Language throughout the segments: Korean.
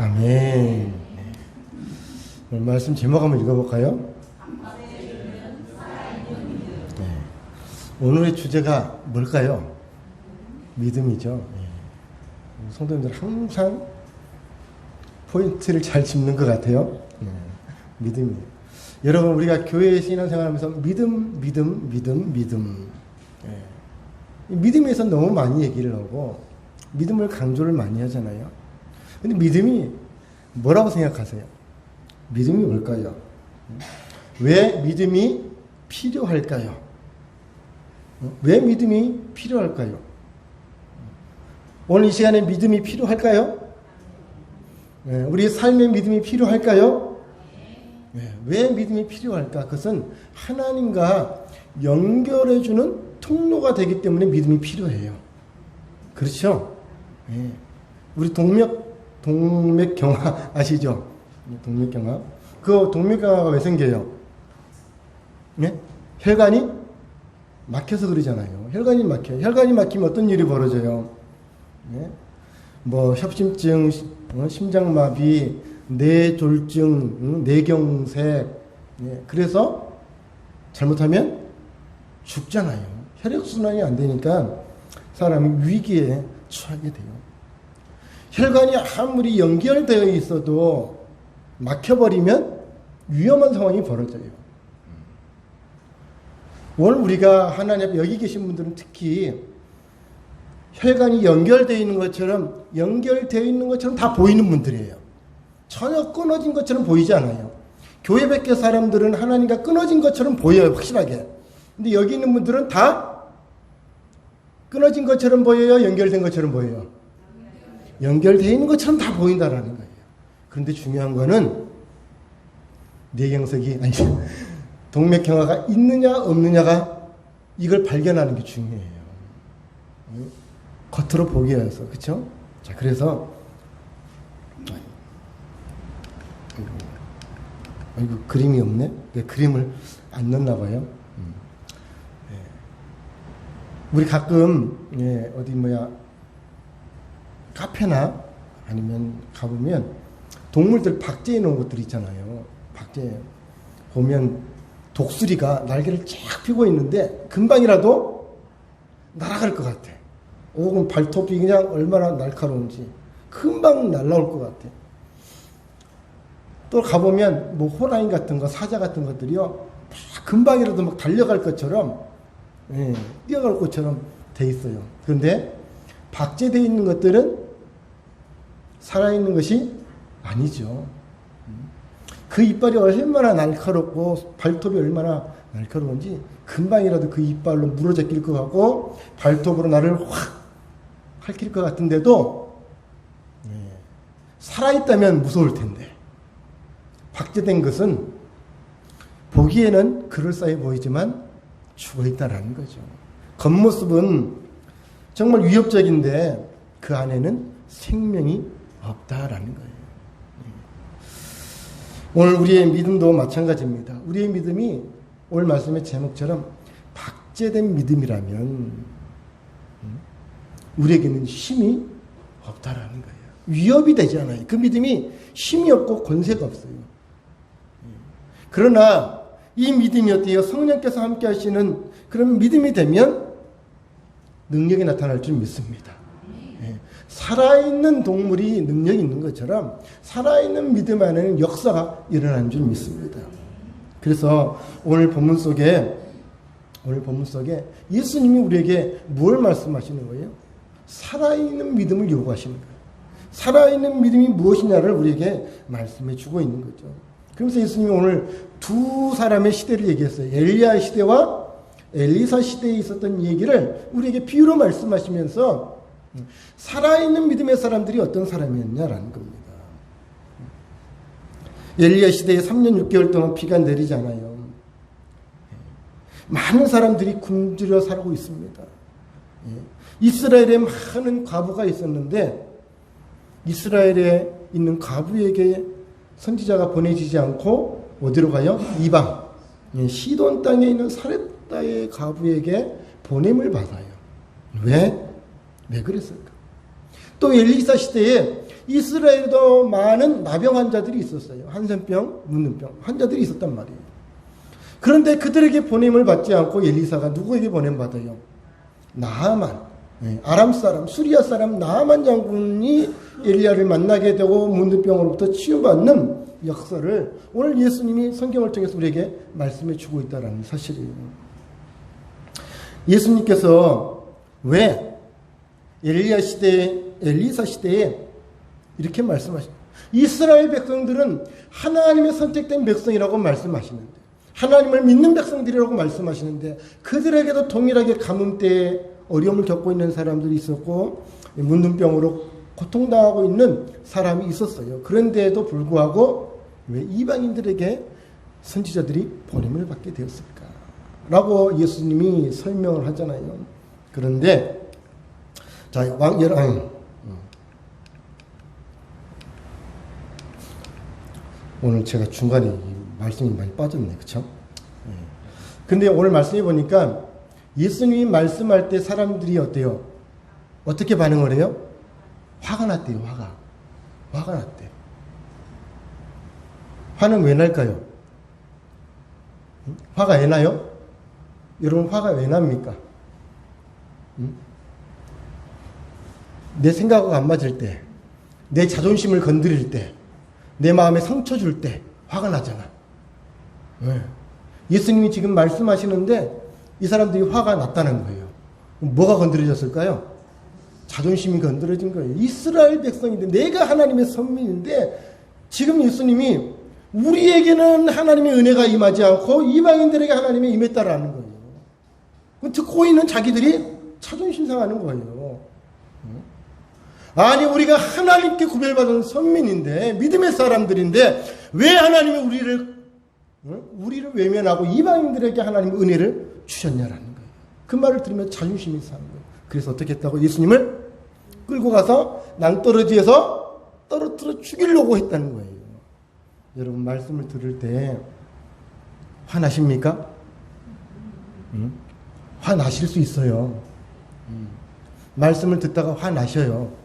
아멘. 네. 오늘 말씀 제목 한번 읽어볼까요? 네. 오늘의 주제가 뭘까요? 믿음이죠. 네. 성도님들 항상 포인트를 잘 짚는 것 같아요. 네. 믿음이에요. 여러분, 우리가 교회에 신앙생활하면서 믿음. 네. 믿음에서 너무 많이 얘기를 하고 믿음을 강조를 많이 하잖아요. 근데 믿음이 뭐라고 생각하세요? 믿음이 뭘까요? 왜 믿음이 필요할까요? 왜 믿음이 필요할까요? 오늘 이 시간에 믿음이 필요할까요? 우리 삶에 믿음이 필요할까요? 왜 믿음이 필요할까? 그것은 하나님과 연결해주는 통로가 되기 때문에 믿음이 필요해요. 그렇죠? 우리 동맥경화 아시죠? 동맥경화. 그 동맥경화가 왜 생겨요? 네? 혈관이 막혀서 그러잖아요. 혈관이 막혀요. 혈관이 막히면 어떤 일이 벌어져요? 네? 뭐 협심증, 심장마비, 뇌졸중, 뇌경색. 네? 그래서 잘못하면 죽잖아요. 혈액순환이 안 되니까 사람이 위기에 처하게 돼요. 혈관이 아무리 연결되어 있어도 막혀버리면 위험한 상황이 벌어져요. 오늘 우리가 하나님 앞에 여기 계신 분들은 특히 혈관이 연결되어 있는 것처럼 다 보이는 분들이에요. 전혀 끊어진 것처럼 보이지 않아요. 교회 밖의 사람들은 하나님과 끊어진 것처럼 보여요. 확실하게. 근데 여기 있는 분들은 다 끊어진 것처럼 보여요? 연결된 것처럼 보여요? 연결되어 있는 것처럼 다 보인다라는 거예요. 그런데 중요한 거는 뇌경색이 아니 동맥경화가 있느냐 없느냐가 이걸 발견하는 게 중요해요. 겉으로 보기 위해서. 그렇죠? 자, 그래서 이거 그림이 없네? 내 그림을 안 넣나 봐요. 우리 가끔 카페나 아니면 가보면 동물들 박제해 놓은 것들 있잖아요. 박제 보면 독수리가 날개를 쫙 펴고 있는데 금방이라도 날아갈 것 같아. 그럼 발톱이 그냥 얼마나 날카로운지 금방 날아올 것 같아. 또 가보면 뭐 호랑이 같은 거, 사자 같은 것들이요, 다 금방이라도 막 달려갈 것처럼, 뛰어갈 것처럼 돼 있어요. 그런데 박제되어 있는 것들은 살아있는 것이 아니죠. 그 이빨이 얼마나 날카롭고 발톱이 얼마나 날카로운지 금방이라도 그 이빨로 물어제낄 것 같고 발톱으로 나를 확 핥힐 것 같은데도 살아있다면 무서울 텐데 박제된 것은 보기에는 그럴싸해 보이지만 죽어있다라는 거죠. 겉모습은 정말 위협적인데 그 안에는 생명이 없다라는 거예요. 오늘 우리의 믿음도 마찬가지입니다. 우리의 믿음이 오늘 말씀의 제목처럼 박제된 믿음이라면 우리에게는 힘이 없다라는 거예요. 위협이 되지 않아요. 그 믿음이 힘이 없고 권세가 없어요. 그러나 이 믿음이 어때요? 성령께서 함께 하시는 그런 믿음이 되면 능력이 나타날 줄 믿습니다. 살아있는 동물이 능력이 있는 것처럼 살아있는 믿음 안에는 역사가 일어나는 줄 믿습니다. 그래서 오늘 본문 속에 예수님이 우리에게 뭘 말씀하시는 거예요? 살아있는 믿음을 요구하시는 거예요. 살아있는 믿음이 무엇이냐를 우리에게 말씀해 주고 있는 거죠. 그래서 예수님이 오늘 두 사람의 시대를 얘기했어요. 엘리야 시대와 엘리사 시대에 있었던 얘기를 우리에게 비유로 말씀하시면서 살아있는 믿음의 사람들이 어떤 사람이었냐라는 겁니다. 엘리야 시대에 3년 6개월 동안 비가 내리지 않아요. 많은 사람들이 굶주려 살고 있습니다. 이스라엘에 많은 과부가 있었는데 이스라엘에 있는 과부에게 선지자가 보내지지 않고 어디로 가요? 이방 시돈 땅에 있는 사렙다의 과부에게 보냄을 받아요. 왜 그랬을까? 또 엘리사 시대에 이스라엘에도 많은 나병 환자들이 있었어요. 한센병, 문둥병 환자들이 있었단 말이에요. 그런데 그들에게 보냄을 받지 않고 엘리사가 누구에게 보냄받아요? 나하만, 아람 사람, 수리아 사람 나하만 장군이 엘리야를 만나게 되고 문둥병으로부터 치유받는 역사를 오늘 예수님이 성경을 통해서 우리에게 말씀해 주고 있다는 사실이에요. 예수님께서 왜 엘리사 시대에 이렇게 말씀하십니다. 이스라엘 백성들은 하나님의 선택된 백성이라고 말씀하시는데, 하나님을 믿는 백성들이라고 말씀하시는데, 그들에게도 동일하게 가뭄 때에 어려움을 겪고 있는 사람들이 있었고 문둥병으로 고통당하고 있는 사람이 있었어요. 그런데도 불구하고 왜 이방인들에게 선지자들이 보냄을 받게 되었을까? 라고 예수님이 설명을 하잖아요. 그런데 자, 오늘 제가 중간에 말씀이 많이 빠졌네, 그쵸? 근데 오늘 말씀해 보니까 예수님이 말씀할 때 사람들이 어때요? 어떻게 반응을 해요? 화가 났대요, 화가 났대. 화는 왜 날까요? 화가 왜 나요? 여러분, 화가 왜 납니까? 내 생각하고 안 맞을 때, 내 자존심을 건드릴 때, 내 마음에 상처 줄 때 화가 나잖아. 예수님이 지금 말씀하시는데 이 사람들이 화가 났다는 거예요. 뭐가 건드려졌을까요? 자존심이 건드려진 거예요. 이스라엘 백성인데, 내가 하나님의 선민인데 지금 예수님이 우리에게는 하나님의 은혜가 임하지 않고 이방인들에게 하나님의 임했다라는 거예요. 듣고 있는 자기들이 자존심 상하는 거예요. 아니, 우리가 하나님께 구별받은 선민인데, 믿음의 사람들인데 왜 하나님이 우리를 외면하고 이방인들에게 하나님의 은혜를 주셨냐라는 거예요. 그 말을 들으면 자존심이 상한 거예요. 그래서 어떻게 했다고? 예수님을 끌고 가서 낭떠러지에서 떨어뜨려 죽이려고 했다는 거예요. 여러분, 말씀을 들을 때 화나십니까? 화나실 수 있어요. 말씀을 듣다가 화나셔요.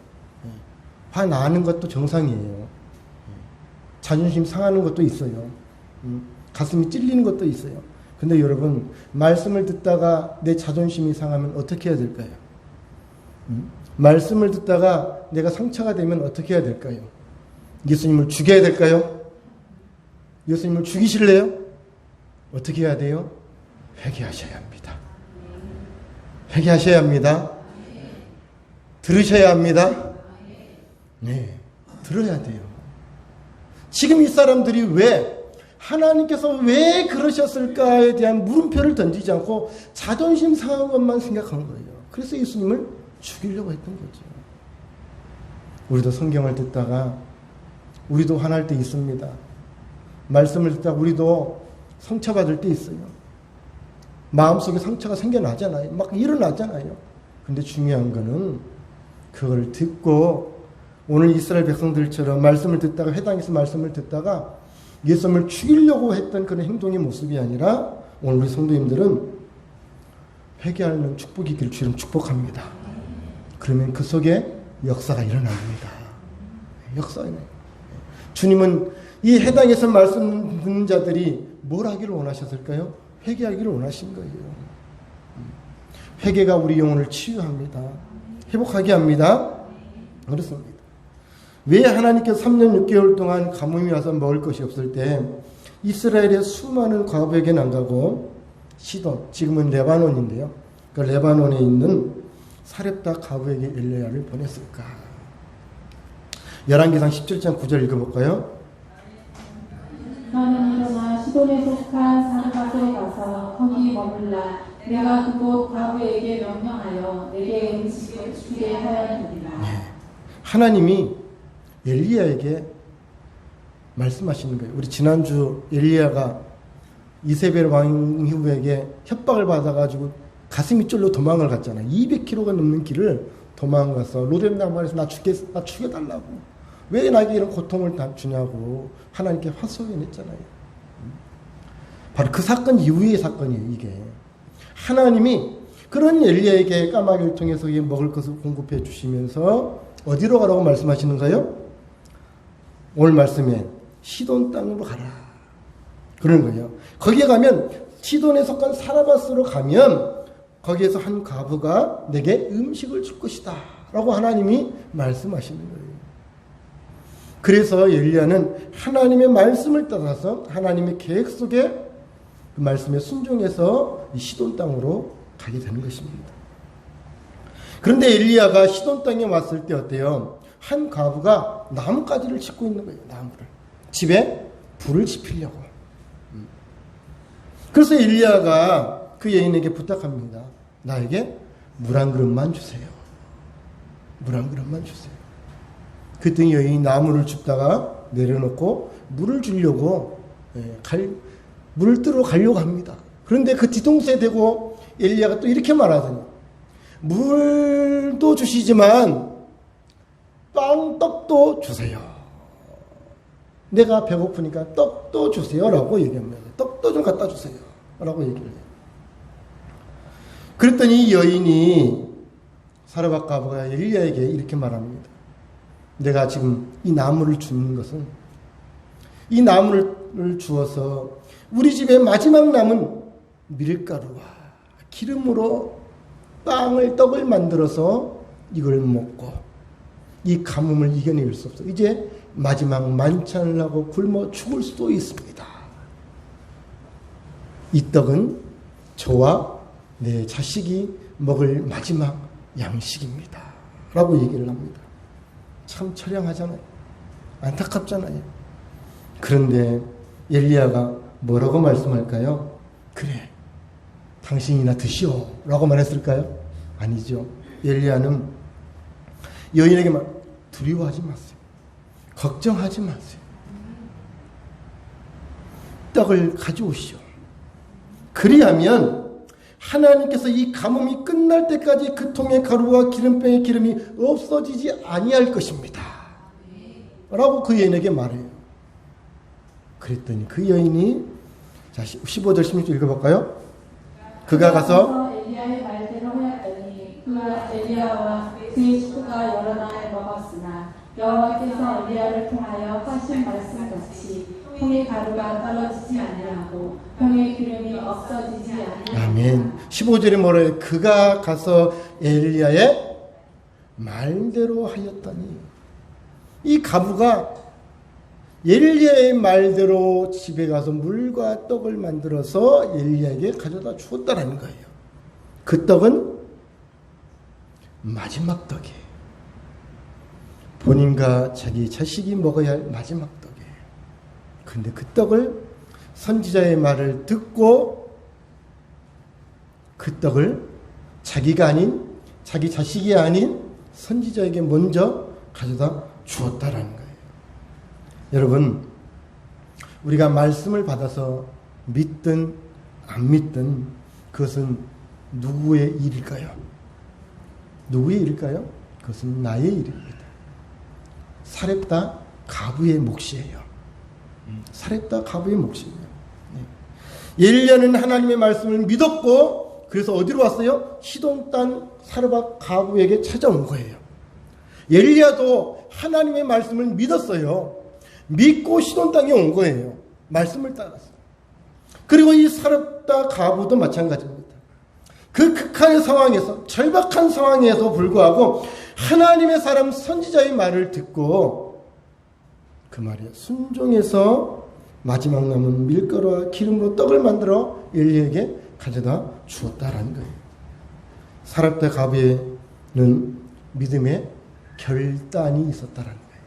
화나는 것도 정상이에요. 자존심 상하는 것도 있어요. 가슴이 찔리는 것도 있어요. 근데 여러분, 말씀을 듣다가 내 자존심이 상하면 어떻게 해야 될까요? 말씀을 듣다가 내가 상처가 되면 어떻게 해야 될까요? 예수님을 죽여야 될까요? 예수님을 죽이실래요? 어떻게 해야 돼요? 회개하셔야 합니다. 회개하셔야 합니다. 들으셔야 합니다. 네, 들어야 돼요. 지금 이 사람들이 하나님께서 왜 그러셨을까에 대한 물음표를 던지지 않고 자존심 상한 것만 생각한 거예요. 그래서 예수님을 죽이려고 했던 거죠. 우리도 성경을 듣다가 우리도 화날 때 있습니다. 말씀을 듣다가 우리도 상처받을 때 있어요. 마음속에 상처가 생겨나잖아요. 막 일어나잖아요. 근데 중요한 거는 그걸 듣고 오늘 이스라엘 백성들처럼 말씀을 듣다가 회당에서 말씀을 듣다가 예수님을 죽이려고 했던 그런 행동의 모습이 아니라 오늘 우리 성도님들은 회개하는 축복이 있기를 주님 축복합니다. 그러면 그 속에 역사가 일어납니다. 역사가 일어나요. 주님은 이 해당에서 말씀 듣는 자들이 뭘 하기를 원하셨을까요? 회개하기를 원하신 거예요. 회개가 우리 영혼을 치유합니다. 회복하게 합니다. 그렇습니다. 왜 하나님께서 3년 6개월 동안 가뭄이 와서 먹을 것이 없을 때 이스라엘의 수많은 과부에게 난가고 시돈, 지금은 레바논인데요. 그 레바논에 있는 사렙다 과부에게 엘리야를 보냈을까? 열왕기상 17장 9절 읽어볼까요? 너는 일어나 시돈에 속한 사르밧에 가서 거기 머물라. 내가 그곳 과부에게 명령하여 내게 음식을 주게 하였느니라. 하나님이 엘리야에게 말씀하시는 거예요. 우리 지난주 엘리야가 이세벨 왕 이후에게 협박을 받아가지고 가슴이 쫄려 도망을 갔잖아요. 200km가 넘는 길을 도망가서 로뎀나무에서 나 죽여달라고. 왜 나에게 이런 고통을 다 주냐고 하나님께 화소연했잖아요. 바로 그 사건 이후의 사건이에요, 이게. 하나님이 그런 엘리야에게 까마귀를 통해서 먹을 것을 공급해 주시면서 어디로 가라고 말씀하시는가요? 오늘 말씀에 시돈 땅으로 가라. 그런 거예요. 거기에 가면 시돈에 속한 사라밧으로 가면 거기에서 한 과부가 내게 음식을 줄 것이다. 라고 하나님이 말씀하시는 거예요. 그래서 엘리야는 하나님의 말씀을 따라서 하나님의 계획 속에 그 말씀에 순종해서 이 시돈 땅으로 가게 되는 것입니다. 그런데 엘리야가 시돈 땅에 왔을 때 어때요? 한 과부가 나뭇가지를 짓고 있는 거예요. 나무를. 집에 불을 지피려고. 그래서 엘리야가 그 여인에게 부탁합니다. 나에게 물 한 그릇만 주세요. 물 한 그릇만 주세요. 그랬더니 여인이 나무를 줍다가 내려놓고 물을 주려고 물을 뜨러 가려고 합니다. 그런데 그 뒤통수에 대고 엘리야가 또 이렇게 말하더니 물도 주시지만 떡도 주세요. 내가 배고프니까 떡도 주세요. 라고 얘기합니다. 떡도 좀 갖다 주세요. 라고 얘기를 해요. 그랬더니 여인이 사르밧 과부가 엘리야에게 이렇게 말합니다. 내가 지금 이 나무를 주는 것은 이 나무를 주어서 우리 집에 마지막 남은 밀가루와 기름으로 떡을 만들어서 이걸 먹고 이 가뭄을 이겨낼 수 없어. 이제 마지막 만찬을 하고 굶어 죽을 수도 있습니다. 이 떡은 저와 내 자식이 먹을 마지막 양식입니다. 라고 얘기를 합니다. 참 처량하잖아요. 안타깝잖아요. 그런데 엘리야가 뭐라고 말씀할까요? 그래, 당신이나 드시오. 라고 말했을까요? 아니죠. 엘리야는 여인에게 두려워하지 마세요. 걱정하지 마세요. 떡을 가져오시오. 그리하면 하나님께서 이 가뭄이 끝날 때까지 그 통의 가루와 기름병의 기름이 없어지지 아니할 것입니다. 라고 그 여인에게 말해요. 그랬더니 그 여인이, 자, 15절 16절 읽어볼까요? 그가 가서 엘리야의 말대로 하였더니 그가 엘리야와 그의 식구가 여러 날 먹었으나 여호와께서 엘리야를 통하여 하신 말씀같이 통의 가루가 떨어지지 아니하고 병의 기름이 없어지지 아니하고. 아멘. 15절에 뭐래요? 그가 가서 엘리야의 말대로 하였더니, 이 가부가 엘리야의 말대로 집에 가서 물과 떡을 만들어서 엘리야에게 가져다 주었다라는 거예요. 그 떡은 마지막 떡이에요. 본인과 자기 자식이 먹어야 할 마지막 떡이에요. 그런데 그 떡을 선지자의 말을 듣고 그 떡을 자기가 아닌, 자기 자식이 아닌 선지자에게 먼저 가져다 주었다라는 거예요. 여러분, 우리가 말씀을 받아서 믿든 안 믿든 그것은 누구의 일일까요? 누구의 일일까요? 그것은 나의 일입니다. 사렙다 가부의 몫이에요. 사렙다 가부의 몫이에요. 엘리야는 하나님의 말씀을 믿었고, 그래서 어디로 왔어요? 시돈 땅 사르밧 가부에게 찾아온 거예요. 엘리야도 하나님의 말씀을 믿었어요. 믿고 시돈 땅에 온 거예요. 말씀을 따라서. 그리고 이 사렙다 가부도 마찬가지입니다. 그 극한의 상황에서, 절박한 상황에서 불구하고 하나님의 사람 선지자의 말을 듣고 그 말에 순종해서 마지막 남은 밀가루와 기름으로 떡을 만들어 엘리야에게 가져다 주었다라는 거예요. 사렙다 가부에는 믿음의 결단이 있었다라는 거예요.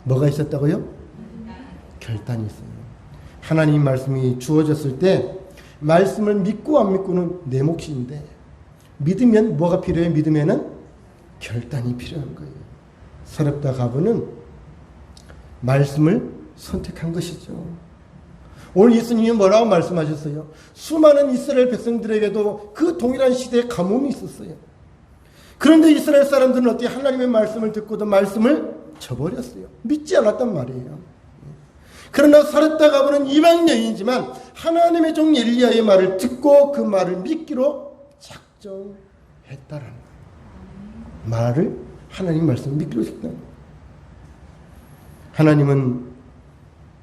뭐가 있었다고요? 결단이 있어요. 하나님 말씀이 주어졌을 때 말씀을 믿고 안 믿고는 내 몫인데, 믿으면 뭐가 필요해요? 믿음에는 결단이 필요한 거예요. 사렙다 가부는 말씀을 선택한 것이죠. 오늘 예수님이 뭐라고 말씀하셨어요? 수많은 이스라엘 백성들에게도 그 동일한 시대에 가뭄이 있었어요. 그런데 이스라엘 사람들은 어떻게 하나님의 말씀을 듣고도 말씀을 저버렸어요. 믿지 않았단 말이에요. 그러나 사렙다 가부는 이방 여인이지만 하나님의 종 엘리야의 말을 듣고 그 말을 믿기로 작정했다라는 거예요. 말을, 하나님 말씀을 믿기로 했다는 거예요. 하나님은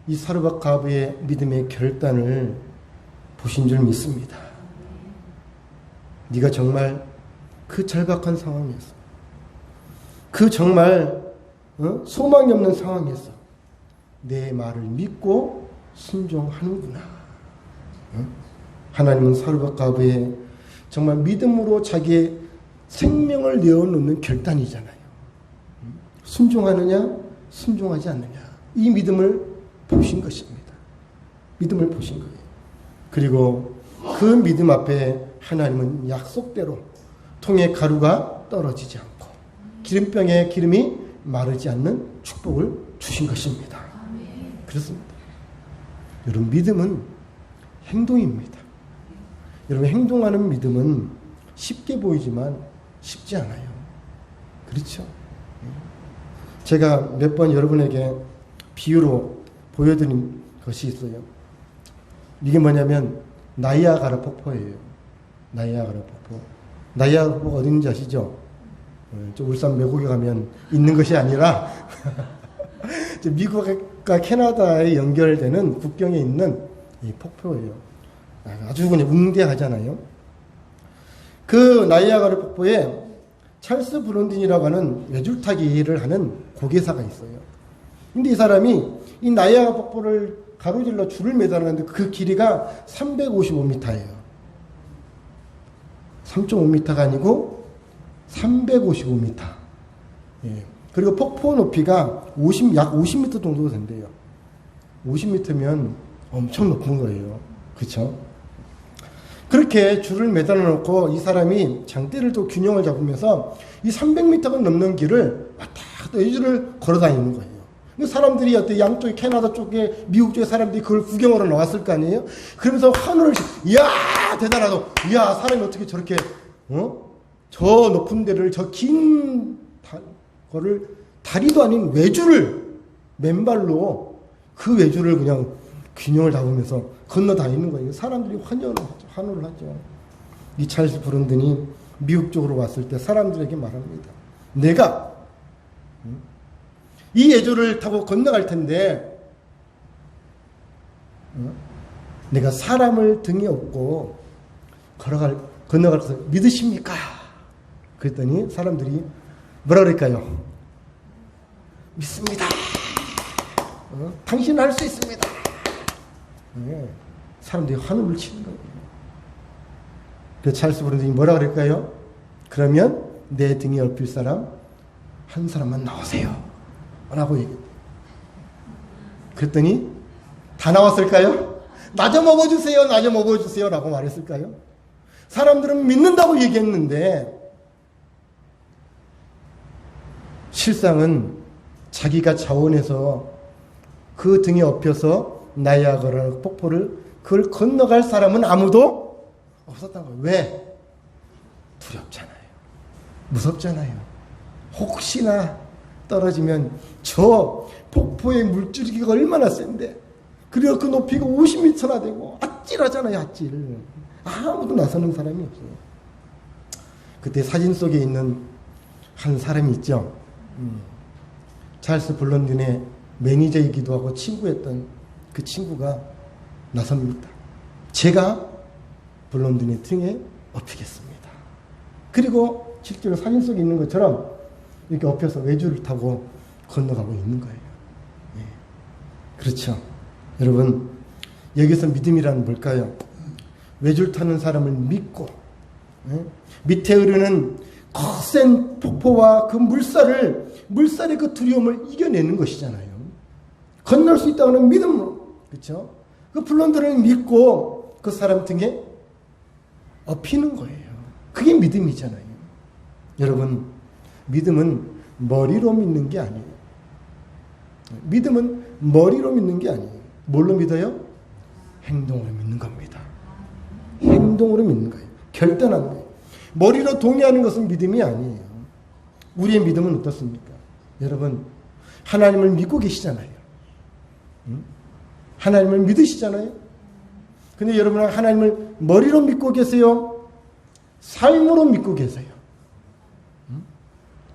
이 사르밧 가부의 믿음의 결단을 보신 줄 믿습니다. 네가 정말 그 절박한 상황에서, 그 정말 소망이 없는 상황에서 내 말을 믿고 순종하는구나. 하나님은 사르밧 가부의 정말 믿음으로 자기의 생명을 내어놓는 결단이잖아요. 순종하느냐 순종하지 않느냐, 이 믿음을 보신 것입니다. 믿음을 보신 거예요. 그리고 그 믿음 앞에 하나님은 약속대로 통에 가루가 떨어지지 않고 기름병에 기름이 마르지 않는 축복을 주신 것입니다. 그렇습니다. 여러분, 믿음은 행동입니다. 여러분, 행동하는 믿음은 쉽게 보이지만 쉽지 않아요. 그렇죠? 제가 몇 번 여러분에게 비유로 보여드린 것이 있어요. 이게 뭐냐면 나이아가라 폭포예요. 나이아가라 폭포. 나이아가라 폭포가 어디 있는지 아시죠? 저 울산 매곡에 가면 있는 것이 아니라 미국과 캐나다에 연결되는 국경에 있는 이 폭포예요. 아주 그냥 웅대하잖아요. 그 나이아가라 폭포에 찰스 브론딘이라고 하는 외줄타기를 하는 고개사가 있어요. 근데 이 사람이 이 나이아가라 폭포를 가로질러 줄을 매달았는데 그 길이가 355m예요. 3.5m가 아니고 355m. 예. 그리고 폭포 높이가 약 50m 정도 된대요. 50m면 엄청 높은 거예요. 그렇죠? 그렇게 줄을 매달아 놓고 이 사람이 장대를 또 균형을 잡으면서 이 300m가 넘는 길을 왔다 갔다 이 줄을 걸어 다니는 거예요. 사람들이 어때 양쪽에 캐나다 쪽에 미국 쪽에 사람들이 그걸 구경하러 나왔을 거 아니에요? 그러면서 환호를, 이야 대단하다. 이야 사람이 어떻게 저렇게 저 높은 데를 저 긴 거를 다리도 아닌 외줄을 맨발로 그 외줄을 그냥 균형을 잡으면서 건너 다니는 거예요. 사람들이 환호를 하죠. 이 찰스 브론든이 미국 쪽으로 왔을 때 사람들에게 말합니다. 내가 이 예조를 타고 건너갈 텐데 내가 사람을 등에 업고 건너갈 것을 믿으십니까? 그랬더니 사람들이 뭐라 그럴까요? 믿습니다. 당신은 할 수 있습니다. 사람들이 환호를 치는 거예요. 그래서 찰스 브론든이 뭐라 그럴까요? 그러면 내 등에 업힐 사람 한 사람만 나오세요 라고 얘기해요. 그랬더니 다 나왔을까요? 나 좀 업어주세요, 나 좀 업어주세요 라고 말했을까요? 사람들은 믿는다고 얘기했는데 실상은 자기가 자원해서 그 등에 업혀서 나이아가라 폭포를 그걸 건너갈 사람은 아무도 없었던 거예요. 왜? 두렵잖아요. 무섭잖아요. 혹시나 떨어지면 저 폭포의 물줄기가 얼마나 센데, 그리고 그 높이가 50m나 되고 아찔하잖아요. 아찔. 아무도 나서는 사람이 없어요. 그때 사진 속에 있는 한 사람이 있죠. 찰스 브론든의 매니저이기도 하고 친구였던 그 친구가 나섭니다. 제가 브론든의 등에 업히겠습니다. 그리고 실제로 사진 속에 있는 것처럼 이렇게 업혀서 외줄을 타고 건너가고 있는 거예요. 예. 그렇죠. 여러분, 여기서 믿음이란 뭘까요? 외줄 타는 사람을 믿고, 밑에 흐르는 거센 폭포와 그 물살의 그 두려움을 이겨내는 것이잖아요. 건널 수 있다는 믿음으로. 그렇죠? 그 블론드를 믿고 그 사람 등에 업히는 거예요. 그게 믿음이잖아요. 여러분, 믿음은 머리로 믿는 게 아니에요. 믿음은 머리로 믿는 게 아니에요. 뭘로 믿어요? 행동으로 믿는 겁니다. 행동으로 믿는 거예요. 결단하는 거예요. 머리로 동의하는 것은 믿음이 아니에요. 우리의 믿음은 어떻습니까? 여러분, 하나님을 믿고 계시잖아요. 하나님을 믿으시잖아요. 근데 여러분은 하나님을 머리로 믿고 계세요? 삶으로 믿고 계세요?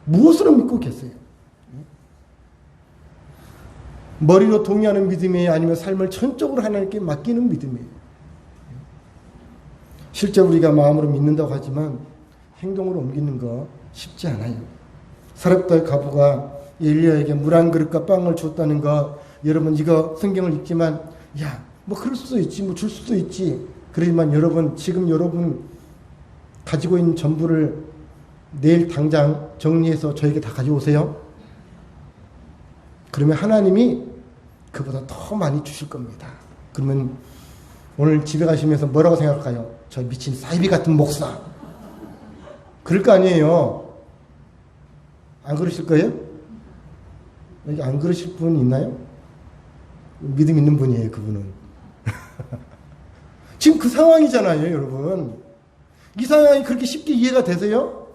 무엇으로 믿고 계세요? 머리로 동의하는 믿음이에요? 아니면 삶을 전적으로 하나님께 맡기는 믿음이에요? 실제 우리가 마음으로 믿는다고 하지만 행동으로 옮기는 거 쉽지 않아요. 사렙다의 과부가 엘리야에게 물 한 그릇과 빵을 줬다는 거, 여러분 이거 성경을 읽지만 야, 뭐 그럴 수도 있지, 뭐 줄 수도 있지. 그러지만 여러분, 지금 여러분 가지고 있는 전부를 내일 당장 정리해서 저에게 다 가져오세요. 그러면 하나님이 그보다 더 많이 주실 겁니다. 그러면 오늘 집에 가시면서 뭐라고 생각할까요? 저 미친 사이비 같은 목사. 그럴 거 아니에요. 안 그러실 거예요? 여기 안 그러실 분 있나요? 믿음 있는 분이에요, 그분은. 지금 그 상황이잖아요, 여러분. 이 상황이 그렇게 쉽게 이해가 되세요?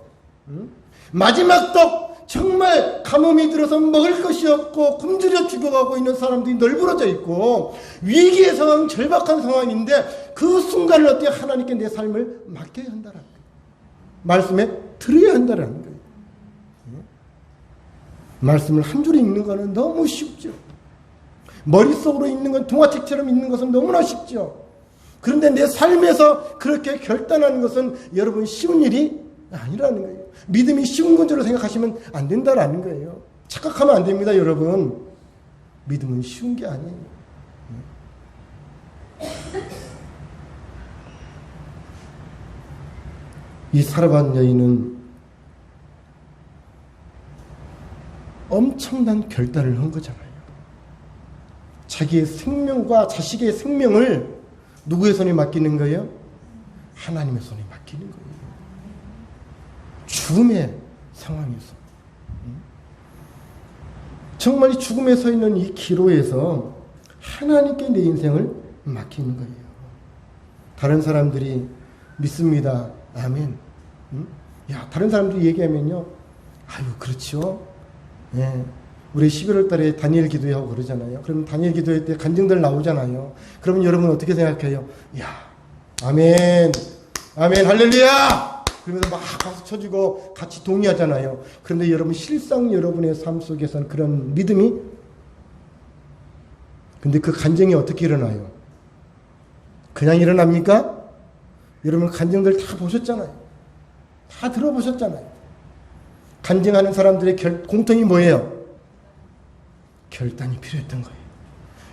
응? 마지막 떡, 정말 가뭄이 들어서 먹을 것이 없고 굶주려 죽어가고 있는 사람들이 널브러져 있고 위기의 상황, 절박한 상황인데 그 순간을 어떻게 하나님께 내 삶을 맡겨야 한다는 거예요. 말씀에 들어야 한다는 거예요. 말씀을 한 줄에 읽는 것은 너무 쉽죠. 머릿속으로 읽는 건 동화책처럼 읽는 것은 너무나 쉽죠. 그런데 내 삶에서 그렇게 결단하는 것은 여러분 쉬운 일이 아니라는 거예요. 믿음이 쉬운 건 줄로 생각하시면 안 된다라는 거예요. 착각하면 안 됩니다, 여러분. 믿음은 쉬운 게 아니에요. 이 사라반 여인은 엄청난 결단을 한 거잖아요. 자기의 생명과 자식의 생명을 누구의 손에 맡기는 거예요? 하나님의 손에 맡기는 거예요. 죽음의 상황에서. 정말 이 죽음에 서 있는 이 기로에서 하나님께 내 인생을 맡기는 거예요. 다른 사람들이 믿습니다. 아멘. 야, 다른 사람들이 얘기하면요. 아유, 그렇죠. 예. 우리 11월 달에 다니엘 기도하고 그러잖아요. 그러면 다니엘 기도회 때 간증들 나오잖아요. 그러면 여러분 어떻게 생각해요? 야, 아멘, 아멘, 할렐루야! 그러면서 막 박수 쳐주고 같이 동의하잖아요. 그런데 여러분 실상 여러분의 삶 속에서는 그런 믿음이, 근데 그 간증이 어떻게 일어나요? 그냥 일어납니까? 여러분 간증들 다 보셨잖아요. 다 들어보셨잖아요. 간증하는 사람들의 공통이 뭐예요? 결단이 필요했던 거예요.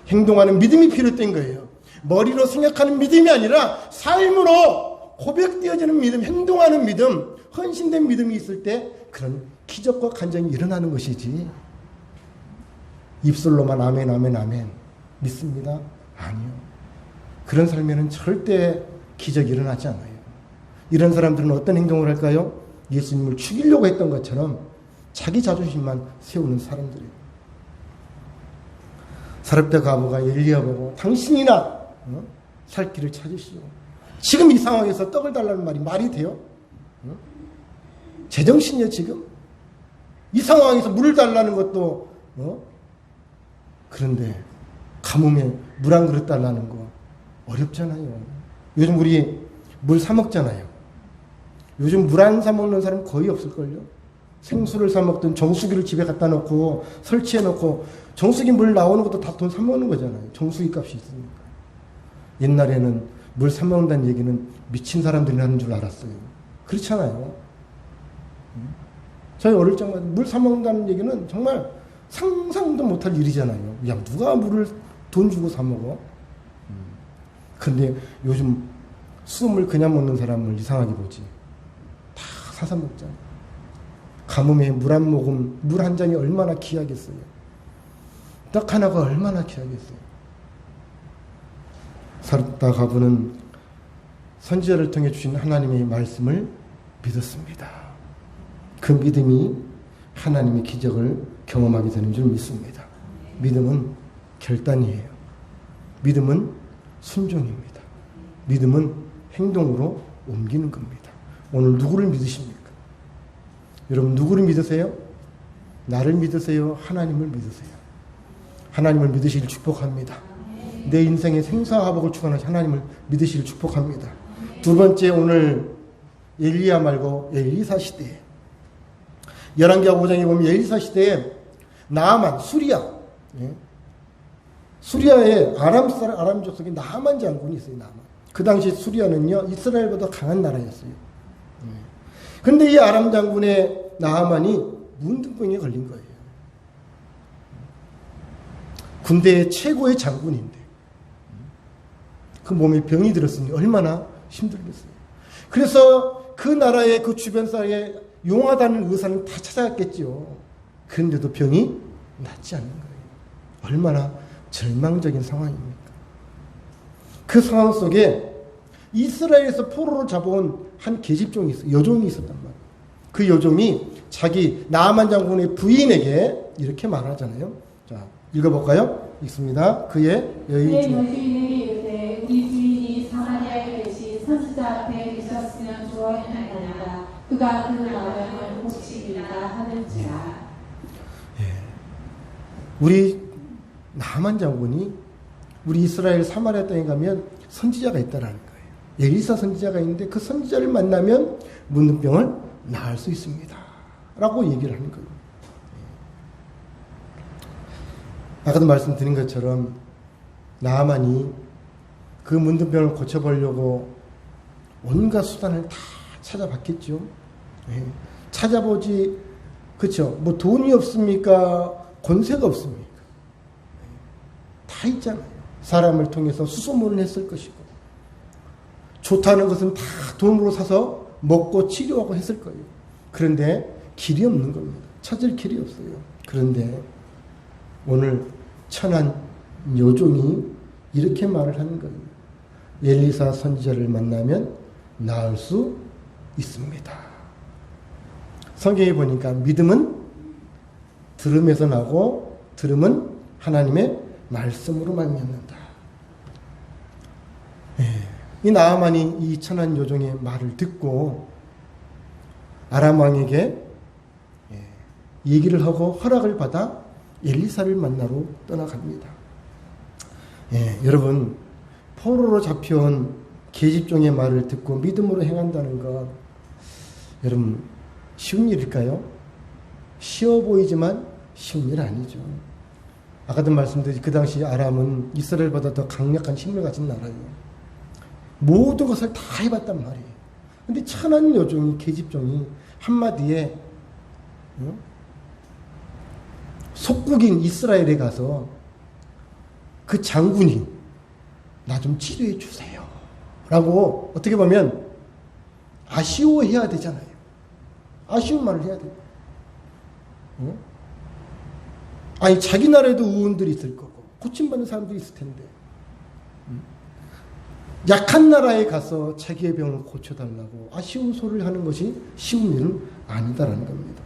행동하는 믿음이 필요했던 거예요. 머리로 생각하는 믿음이 아니라 삶으로 고백되어지는 믿음, 행동하는 믿음, 헌신된 믿음이 있을 때 그런 기적과 간증이 일어나는 것이지. 입술로만 아멘, 아멘, 아멘 믿습니다? 아니요. 그런 삶에는 절대 기적이 일어나지 않아요. 이런 사람들은 어떤 행동을 할까요? 예수님을 죽이려고 했던 것처럼 자기 자존심만 세우는 사람들이에요. 사렙다 과부가 엘리야 보고 당신이나 살 길을 찾으시오. 지금 이 상황에서 떡을 달라는 말이 돼요? 제정신이에요 지금? 이 상황에서 물을 달라는 것도 그런데 가뭄에 물 한 그릇 달라는 거 어렵잖아요. 요즘 우리 물 사 먹잖아요. 요즘 물 안 사 먹는 사람 거의 없을걸요. 생수를 사 먹든 정수기를 집에 갖다 놓고 설치해 놓고 정수기 물 나오는 것도 다 돈 사 먹는 거잖아요. 정수기 값이 있으니까. 옛날에는 물 사 먹는다는 얘기는 미친 사람들이 하는 줄 알았어요. 그렇잖아요. 저희 어릴 적마다 물 사 먹는다는 얘기는 정말 상상도 못할 일이잖아요. 야, 누가 물을 돈 주고 사 먹어? 근데 요즘 수돗물 그냥 먹는 사람을 이상하게 보지. 다 사서 먹잖아. 가뭄에 물 한 모금, 물 한 잔이 얼마나 귀하겠어요. 떡 하나가 얼마나 귀하겠어요. 사렙다 과부는 선지자를 통해 주신 하나님의 말씀을 믿었습니다. 그 믿음이 하나님의 기적을 경험하게 되는 줄 믿습니다. 믿음은 결단이에요. 믿음은 순종입니다. 믿음은 행동으로 옮기는 겁니다. 오늘 누구를 믿으십니까? 여러분 누구를 믿으세요? 나를 믿으세요? 하나님을 믿으세요? 하나님을 믿으시길 축복합니다. 내 인생의 생사화복을 축원하신 하나님을 믿으시길 축복합니다. 두 번째, 오늘 엘리야 말고 엘리사 시대에, 열왕기하 5장에 보면 엘리사 시대에 나아만, 수리야, 수리아에 아람 족속의 나만 장군이 있어요. 나만. 그 당시 수리아는요 이스라엘보다 강한 나라였어요. 그런데 이 아람 장군의 나하만이 문둥병에 걸린 거예요. 군대의 최고의 장군인데 그 몸에 병이 들었으니 얼마나 힘들겠어요. 그래서 그 나라의 그 주변 사이에 용하다는 의사는 다 찾아갔겠지요. 그런데도 병이 낫지 않는 거예요. 얼마나 절망적인 상황입니까? 그 상황 속에 이스라엘에서 포로로 잡아온 한 계집종이 있어요. 여종이 있었단 말이에요. 그 여종이 자기 나하만 장군의 부인에게 이렇게 말하잖아요. 자, 읽어볼까요? 읽습니다. 그의 여인 중에 여주인에게 이르되 우리 주인이 사마리아에 계신 선지자 앞에 계셨으면 좋아했나이다. 그가 그 나병을 고치리라 하는지라. 우리 나하만 장군이 우리 이스라엘 사마리아 땅에 가면 선지자가 있다라는 거예요. 엘리사 선지자가 있는데 그 선지자를 만나면 문둥병을 나을 수 있습니다. 라고 얘기를 하는 거예요. 아까도 말씀드린 것처럼 나하만이 그 문둥병을 고쳐보려고 온갖 수단을 다 찾아봤겠죠. 찾아보지, 그렇죠. 뭐 돈이 없습니까? 권세가 없습니까? 다 있잖아요. 사람을 통해서 수소문을 했을 것이고 좋다는 것은 다 돈으로 사서 먹고 치료하고 했을 거예요. 그런데 길이 없는 겁니다. 찾을 길이 없어요. 그런데 오늘 천한 여종이 이렇게 말을 하는 거예요. 엘리사 선지자를 만나면 나을 수 있습니다. 성경에 보니까 믿음은 들음에서 나고 들음은 하나님의 말씀으로 말미암는다. 이 나하만이 이 천한 여종의 말을 듣고 아람 왕에게 얘기를 하고 허락을 받아 엘리사를 만나러 떠나갑니다. 여러분 포로로 잡혀온 계집종의 말을 듣고 믿음으로 행한다는 것 여러분 쉬운 일일까요? 쉬워 보이지만 쉬운 일 아니죠. 아까도 말씀드린 그 당시 아람은 이스라엘보다 더 강력한 힘을 가진 나라예요. 모든 것을 다 해봤단 말이에요. 근데 천한 여종이 계집종이 한마디에 속국인 이스라엘에 가서 그 장군이 나 좀 치료해 주세요 라고 어떻게 보면 아쉬워해야 되잖아요. 아쉬운 말을 해야 돼요. 아니 자기 나라에도 의원들이 있을 거고 고침받는 사람들이 있을 텐데 약한 나라에 가서 자기의 병을 고쳐달라고 아쉬운 소리를 하는 것이 쉬운 일은 아니다라는 겁니다.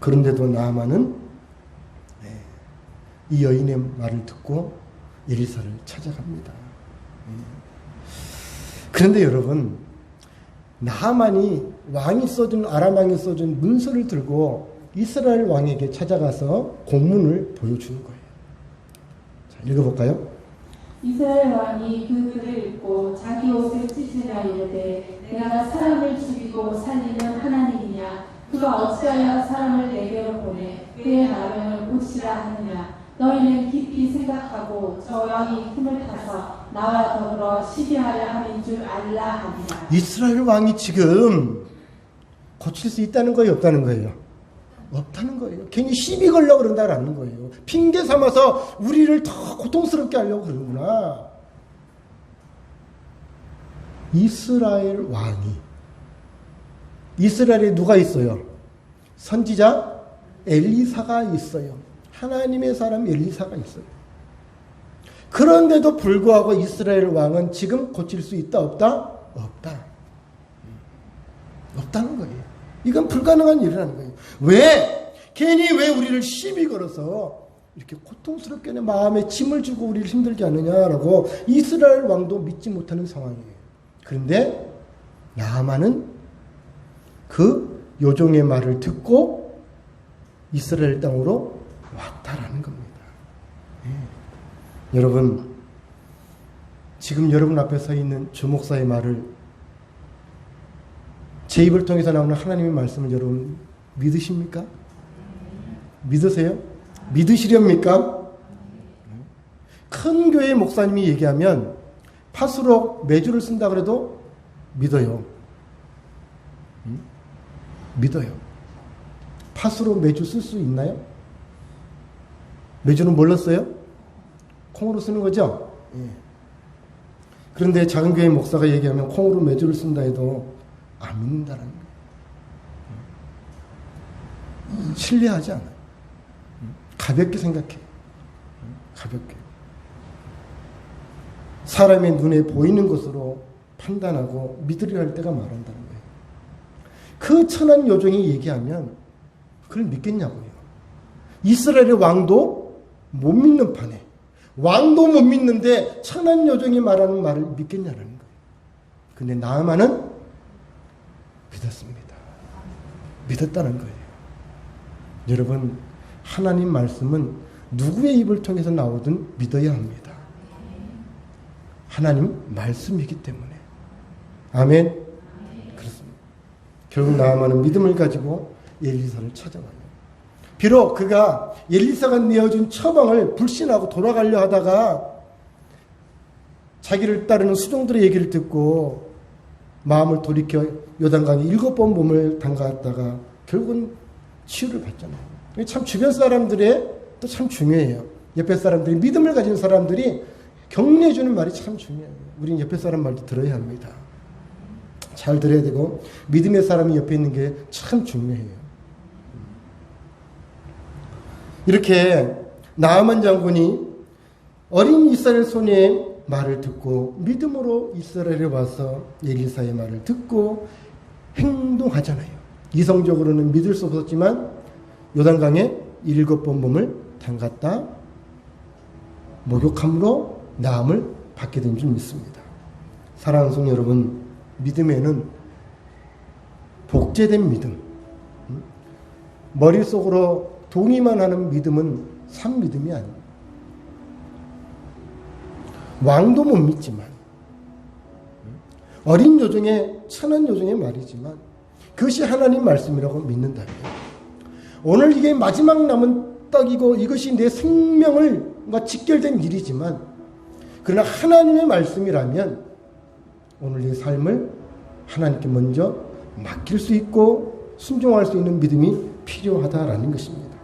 그런데도 나하만은 이 여인의 말을 듣고 엘리사를 찾아갑니다. 그런데 여러분 나하만이 왕이 써준 아람 왕이 써준 문서를 들고 이스라엘 왕에게 찾아가서 공문을 보여주는 거예요. 자, 읽어볼까요? 이스라엘 왕이 그 글을 읽고 자기 옷을 찢으며 이르되 내가 사람을 죽이고 살리는 하나님이냐 그가 어찌하여 사람을 내게로 보내 그의 나병을 고치라 하느냐 너희는 깊이 생각하고 저 왕이 힘을 타서 나와 더불어 시비하려 함인 줄 알라 하니라. 이스라엘 왕이 지금 고칠 수 있다는 거예요, 없다는 거예요? 없다는 거예요. 괜히 시비 걸려고 그런다라는 거예요. 핑계 삼아서 우리를 더 고통스럽게 하려고 그러는구나. 이스라엘 왕이 이스라엘에 누가 있어요? 선지자 엘리사가 있어요. 하나님의 사람 엘리사가 있어요. 그런데도 불구하고 이스라엘 왕은 지금 고칠 수 있다 없다? 없다. 없다는 거예요. 이건 불가능한 일이라는 거예요. 왜? 괜히 왜 우리를 시비 걸어서 이렇게 고통스럽게 내 마음에 짐을 주고 우리를 힘들게 하느냐라고 이스라엘 왕도 믿지 못하는 상황이에요. 그런데 나하만은 그 요종의 말을 듣고 이스라엘 땅으로 왔다라는 겁니다. 여러분 지금 여러분 앞에 서 있는 주목사의 말을 제 입을 통해서 나오는 하나님의 말씀을 여러분 믿으십니까? 믿으세요? 믿으시렵니까? 큰 교회 목사님이 얘기하면 팥으로 메주를 쓴다 그래도 믿어요. 믿어요. 팥으로 메주 쓸 수 있나요? 메주는 뭘로 써요? 콩으로 쓰는 거죠? 예. 그런데 작은 교회 목사가 얘기하면 콩으로 메주를 쓴다 해도 안 믿는다는 거예요. 신뢰하지 않아요. 가볍게 생각해. 가볍게. 사람의 눈에 보이는 것으로 판단하고 믿으려 할 때가 말한다는 거예요. 그 천한 요정이 얘기하면 그걸 믿겠냐고요. 이스라엘의 왕도 못 믿는 판에 왕도 못 믿는데 천한 요정이 말하는 말을 믿겠냐는 거예요. 근데 나아만은 믿었습니다. 믿었다는 거예요. 여러분, 하나님 말씀은 누구의 입을 통해서 나오든 믿어야 합니다. 하나님 말씀이기 때문에. 아멘. 그렇습니다. 결국 나아만은 믿음을 가지고 엘리사를 찾아가요. 비록 그가 엘리사가 내어준 처방을 불신하고 돌아가려 하다가 자기를 따르는 수종들의 얘기를 듣고 마음을 돌이켜 요단강에 7번 몸을 담갔다가 결국은 치유를 받잖아요. 참 주변 사람들의 또 참 중요해요. 옆에 사람들이, 믿음을 가진 사람들이 격려해 주는 말이 참 중요해요. 우리는 옆에 사람 말도 들어야 합니다. 잘 들어야 되고 믿음의 사람이 옆에 있는 게 참 중요해요. 이렇게 나아만 장군이 어린 이스라엘 소녀의 말을 듣고 믿음으로 이스라엘에 와서 엘리사의 말을 듣고 행동하잖아요. 이성적으로는 믿을 수 없었지만 요단강에 7번 몸을 담갔다 목욕함으로 나음을 받게 된 줄 믿습니다. 사랑하는 성도 여러분, 믿음에는 복제된 믿음, 머릿속으로 동의만 하는 믿음은 참 믿음이 아닙니다. 왕도 못 믿지만, 어린 요정의, 천한 요정의 말이지만 그것이 하나님 말씀이라고 믿는다면, 오늘 이게 마지막 남은 떡이고 이것이 내 생명과 직결된 일이지만, 그러나 하나님의 말씀이라면 오늘 이 삶을 하나님께 먼저 맡길 수 있고 순종할 수 있는 믿음이 필요하다라는 것입니다.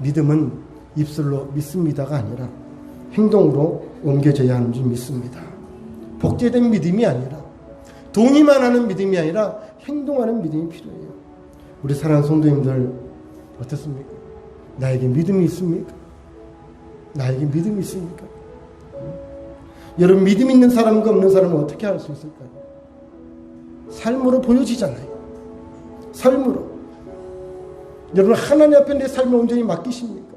믿음은 입술로 믿습니다가 아니라 행동으로 옮겨져야 하는 줄 믿습니다. 복제된 믿음이 아니라, 동의만 하는 믿음이 아니라 행동하는 믿음이 필요해요. 우리 사랑하는 성도님들 어떻습니까? 나에게 믿음이 있습니까? 나에게 믿음이 있습니까? 여러분, 믿음 있는 사람과 없는 사람은 어떻게 알 수 있을까요? 삶으로 보여지잖아요. 삶으로. 여러분, 하나님 앞에 내 삶을 온전히 맡기십니까?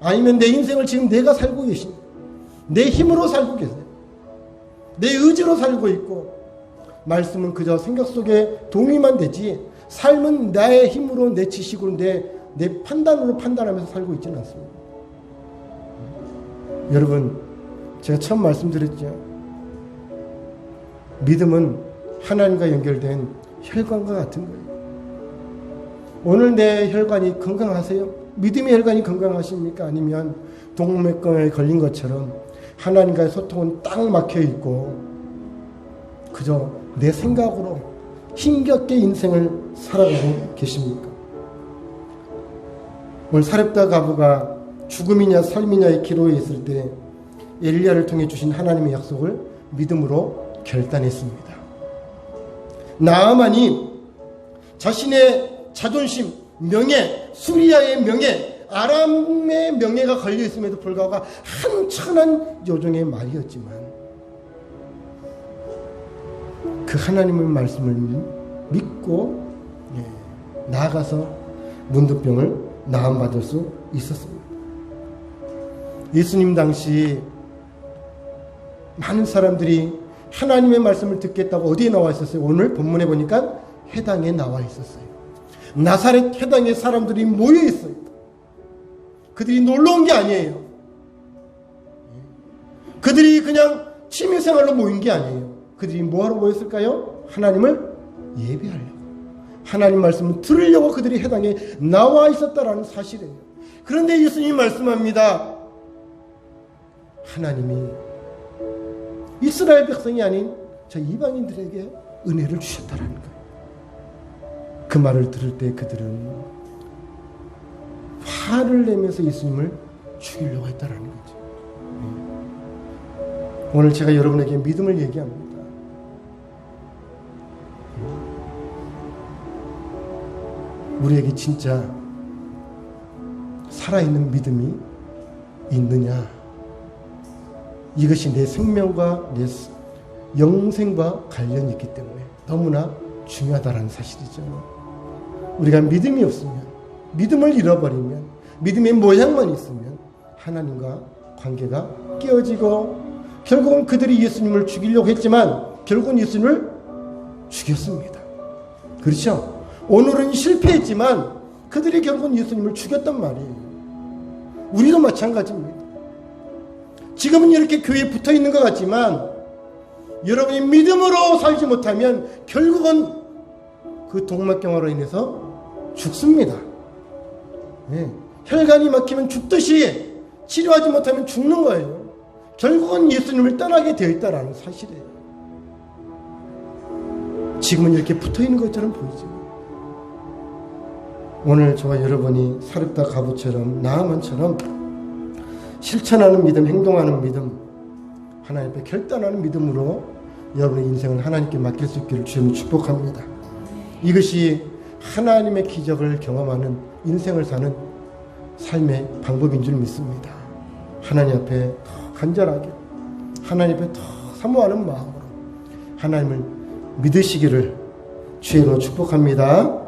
아니면 내 인생을 지금 내가 살고 계십니까? 내 힘으로 살고 계세요? 내 의지로 살고 있고, 말씀은 그저 생각 속에 동의만 되지 삶은 나의 힘으로, 내 지식으로, 내 판단으로 판단하면서 살고 있지는 않습니다. 여러분, 제가 처음 말씀드렸죠. 믿음은 하나님과 연결된 혈관과 같은 거예요. 오늘 내 혈관이 건강하세요? 믿음의 혈관이 건강하십니까? 아니면 동맥경화에 걸린 것처럼 하나님과의 소통은 딱 막혀 있고 그저 내 생각으로 힘겹게 인생을 살아가고 계십니까? 오늘 사렙다 과부가 죽음이냐 삶이냐의 기로에 있을 때 엘리야를 통해 주신 하나님의 약속을 믿음으로 결단했습니다. 나아만이 자신의 자존심, 명예, 수리아의 명예, 아람의 명예가 걸려있음에도 불구하고 한천한 요정의 말이었지만 그 하나님의 말씀을 믿고 나아가서 문둥병을 나음받을 수 있었습니다. 예수님 당시 많은 사람들이 하나님의 말씀을 듣겠다고 어디에 나와 있었어요? 오늘 본문에 보니까 회당에 나와 있었어요. 나사렛 회당에 사람들이 모여 있어요. 그들이 놀러 온 게 아니에요. 그들이 그냥 취미생활로 모인 게 아니에요. 그들이 뭐하러 모였을까요? 하나님을 예배하려고, 하나님 말씀을 들으려고 그들이 회당에 나와 있었다라는 사실이에요. 그런데 예수님이 말씀합니다. 하나님이 이스라엘 백성이 아닌 저 이방인들에게 은혜를 주셨다라는 거예요. 그 말을 들을 때 그들은 화를 내면서 예수님을 죽이려고 했다라는 거죠. 오늘 제가 여러분에게 믿음을 얘기합니다. 우리에게 진짜 살아있는 믿음이 있느냐? 이것이 내 생명과 내 영생과 관련이 있기 때문에 너무나 중요하다는 사실이죠. 우리가 믿음이 없으면, 믿음을 잃어버리면, 믿음의 모양만 있으면 하나님과 관계가 깨어지고 결국은 그들이 예수님을 죽이려고 했지만 결국은 예수님을 죽였습니다. 그렇죠? 오늘은 실패했지만 그들이 결국은 예수님을 죽였단 말이에요. 우리도 마찬가지입니다. 지금은 이렇게 교회에 붙어 있는 것 같지만 여러분이 믿음으로 살지 못하면 결국은 그 동맥경화로 인해서 죽습니다. 네. 혈관이 막히면 죽듯이 치료하지 못하면 죽는 거예요. 결국은 예수님을 떠나게 되어 있다는 사실이에요. 지금은 이렇게 붙어 있는 것처럼 보이죠. 오늘 저와 여러분이 사렙다 가부처럼 나아만처럼 실천하는 믿음, 행동하는 믿음, 하나님 앞에 결단하는 믿음으로 여러분의 인생을 하나님께 맡길 수 있기를 주님을 축복합니다. 이것이 하나님의 기적을 경험하는 인생을 사는 삶의 방법인 줄 믿습니다. 하나님 앞에 더 간절하게, 하나님 앞에 더 사모하는 마음으로 하나님을 믿으시기를 주의로 축복합니다.